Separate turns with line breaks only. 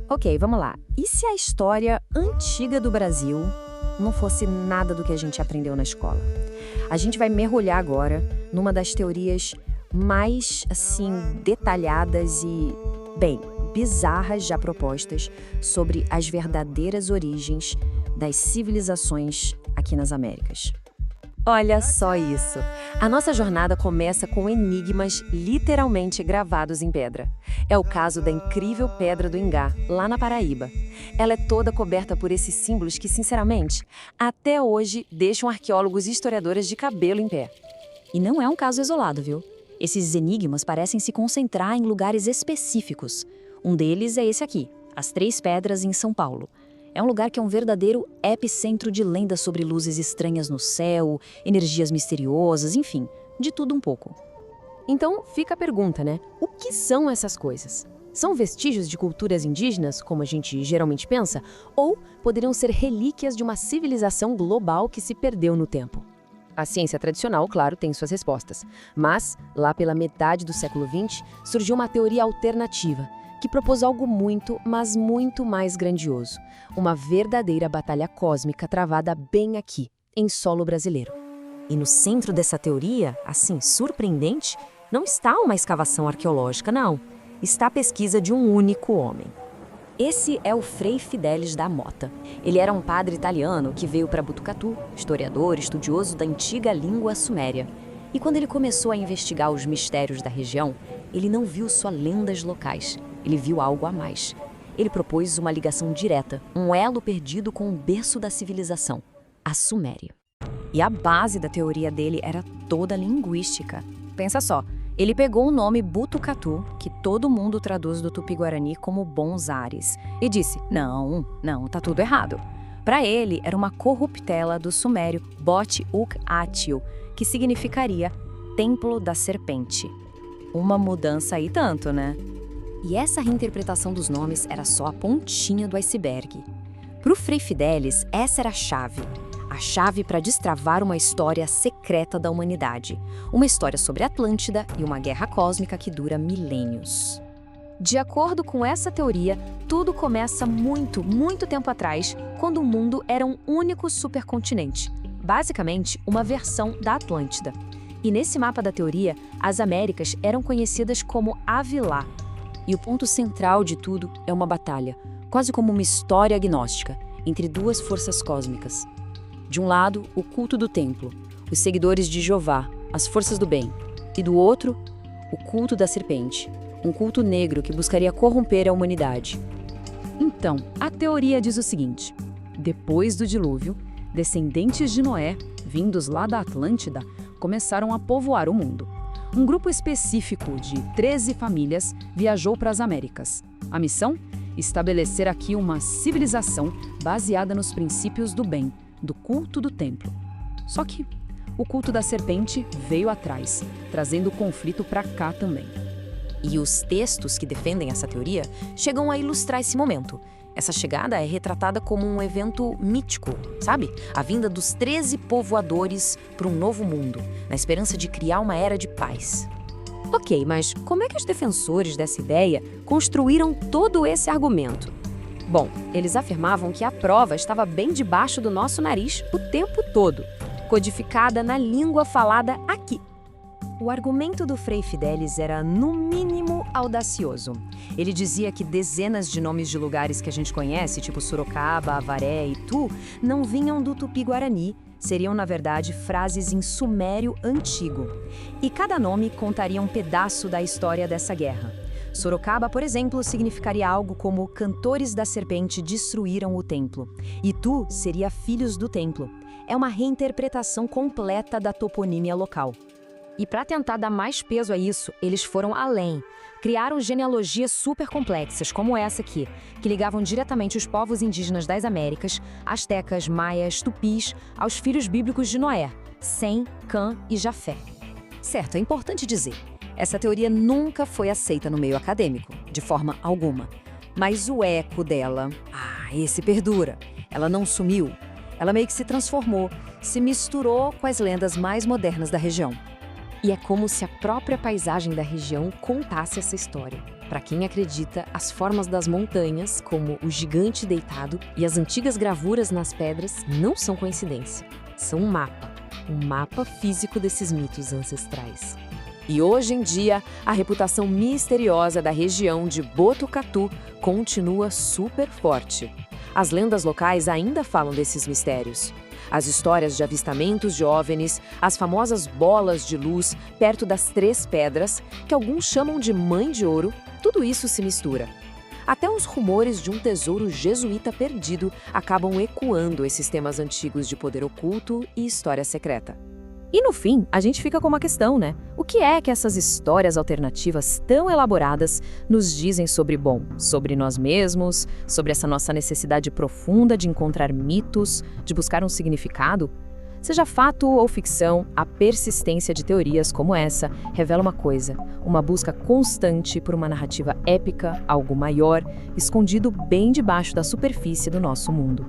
Ok, vamos lá. E se a história antiga do Brasil não fosse nada do que a gente aprendeu na escola? A gente vai mergulhar agora numa das teorias mais, assim, detalhadas e, bem, bizarras já propostas sobre as verdadeiras origens das civilizações aqui nas Américas. Olha só isso! A nossa jornada começa com enigmas literalmente gravados em pedra. É o caso da incrível Pedra do Ingá, lá na Paraíba. Ela é toda coberta por esses símbolos que, sinceramente, até hoje deixam arqueólogos e historiadores de cabelo em pé. E não é um caso isolado, viu? Esses enigmas parecem se concentrar em lugares específicos. Um deles é esse aqui, as Três Pedras em São Paulo. É um lugar que é um verdadeiro epicentro de lendas sobre luzes estranhas no céu, energias misteriosas, enfim, de tudo um pouco. Então, fica a pergunta, né? O que são essas coisas? São vestígios de culturas indígenas, como a gente geralmente pensa? Ou poderiam ser relíquias de uma civilização global que se perdeu no tempo? A ciência tradicional, claro, tem suas respostas. Mas, lá pela metade do século XX, surgiu uma teoria alternativa, que propôs algo muito, mas muito mais grandioso. Uma verdadeira batalha cósmica travada bem aqui, em solo brasileiro. E no centro dessa teoria, assim, surpreendente, não está uma escavação arqueológica, não. Está a pesquisa de um único homem. Esse é o Frei Fidelis da Mota. Ele era um padre italiano que veio para Botucatu, historiador, estudioso da antiga língua suméria. E quando ele começou a investigar os mistérios da região, ele não viu só lendas locais. Ele viu algo a mais. Ele propôs uma ligação direta, um elo perdido com o berço da civilização, a Suméria. E a base da teoria dele era toda linguística. Pensa só, ele pegou o nome Butucatu, que todo mundo traduz do Tupi-Guarani como Bons Ares, e disse, não, tá tudo errado. Para ele, era uma corruptela do sumério Bot-Uk-Atio, que significaria Templo da Serpente. Uma mudança aí tanto, né? E essa reinterpretação dos nomes era só a pontinha do iceberg. Para o Frei Fidelis, essa era a chave para destravar uma história secreta da humanidade. Uma história sobre Atlântida e uma guerra cósmica que dura milênios. De acordo com essa teoria, tudo começa muito, muito tempo atrás, quando o mundo era um único supercontinente. Basicamente, uma versão da Atlântida. E nesse mapa da teoria, as Américas eram conhecidas como Avilá. E o ponto central de tudo é uma batalha, quase como uma história agnóstica, entre duas forças cósmicas. De um lado, o culto do templo, os seguidores de Jeová, as forças do bem. E do outro, o culto da serpente, um culto negro que buscaria corromper a humanidade. Então, a teoria diz o seguinte: depois do dilúvio, descendentes de Noé, vindos lá da Atlântida, começaram a povoar o mundo. Um grupo específico de 13 famílias viajou para as Américas. A missão? Estabelecer aqui uma civilização baseada nos princípios do bem, do culto do templo. Só que o culto da serpente veio atrás, trazendo o conflito para cá também. E os textos que defendem essa teoria chegam a ilustrar esse momento. Essa chegada é retratada como um evento mítico, sabe? A vinda dos 13 povoadores para um novo mundo, na esperança de criar uma era de paz. Ok, mas como é que os defensores dessa ideia construíram todo esse argumento? Bom, eles afirmavam que a prova estava bem debaixo do nosso nariz o tempo todo, codificada na língua falada aqui. O argumento do Frei Fidelis era, no mínimo, audacioso. Ele dizia que dezenas de nomes de lugares que a gente conhece, tipo Sorocaba, Avaré e Itu, não vinham do Tupi-Guarani, seriam, na verdade, frases em sumério antigo. E cada nome contaria um pedaço da história dessa guerra. Sorocaba, por exemplo, significaria algo como cantores da serpente destruíram o templo. Itu seria filhos do templo. É uma reinterpretação completa da toponímia local. E para tentar dar mais peso a isso, eles foram além. Criaram genealogias super complexas, como essa aqui, que ligavam diretamente os povos indígenas das Américas, astecas, maias, tupis, aos filhos bíblicos de Noé, Sem, Cã e Jafé. Certo, é importante dizer, essa teoria nunca foi aceita no meio acadêmico, de forma alguma. Mas o eco dela, esse perdura. Ela não sumiu. Ela meio que se transformou, se misturou com as lendas mais modernas da região. E é como se a própria paisagem da região contasse essa história.
Para quem acredita, as formas das montanhas, como o gigante deitado e as antigas gravuras nas pedras, não são coincidência. São um mapa físico desses mitos ancestrais. E hoje em dia, a reputação misteriosa da região de Botucatu continua super forte. As lendas locais ainda falam desses mistérios. As histórias de avistamentos de OVNIs, as famosas bolas de luz perto das Três Pedras, que alguns chamam de Mãe de Ouro, tudo isso se mistura. Até os rumores de um tesouro jesuíta perdido acabam ecoando esses temas antigos de poder oculto e história secreta.
E no fim, a gente fica com uma questão, né? O que é que essas histórias alternativas tão elaboradas nos dizem sobre nós mesmos, sobre essa nossa necessidade profunda de encontrar mitos, de buscar um significado? Seja fato ou ficção, a persistência de teorias como essa revela uma coisa: uma busca constante por uma narrativa épica, algo maior, escondido bem debaixo da superfície do nosso mundo.